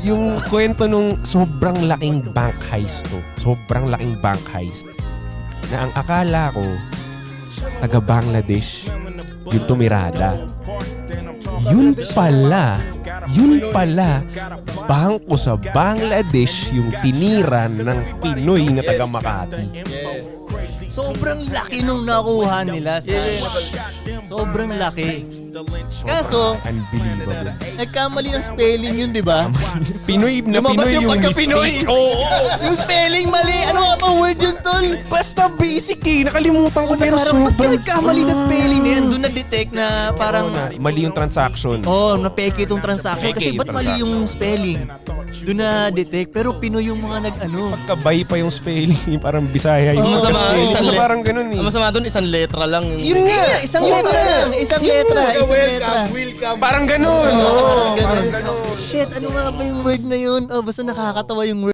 Yung kwento nung sobrang laking bank heist to. Sobrang laking bank heist. Na ang akala ko, taga Bangladesh, yung tumirada. Yun pala, bangko sa Bangladesh yung tiniran ng Pinoy na taga Makati. Sobrang laki nung nakuha nila. Sobrang laki. Kaso, Unbelievable. nagkamali ng spelling yun, di ba? Pinoy na Lumabas Pinoy yung pagka-Pinoy. mistake. Oo. Yung spelling mali. Ano nga ba word yun, tol? Basta basic eh. Nakalimutan ko pero Parang ba't ka sobrang... nagkamali sa spelling na yan? Doon na-detect na parang... mali yung transaction. napeke itong transaction. Peke Kasi yung ba't mali yung spelling? Doon na-detect. Pero Pinoy yung mga nag-ano. Pagkabay pa yung spelling. Parang Bisaya yung Oo, spelling. isang So, parang ganun eh. Ang masama doon, isang letra lang. Yun nga! Isang letra lang. Isang letra. Parang ganun. Parang Oo, ganun. parang ganun. Shit, ano nga ba yung word na yun? Oh, basta nakakatawa yung word.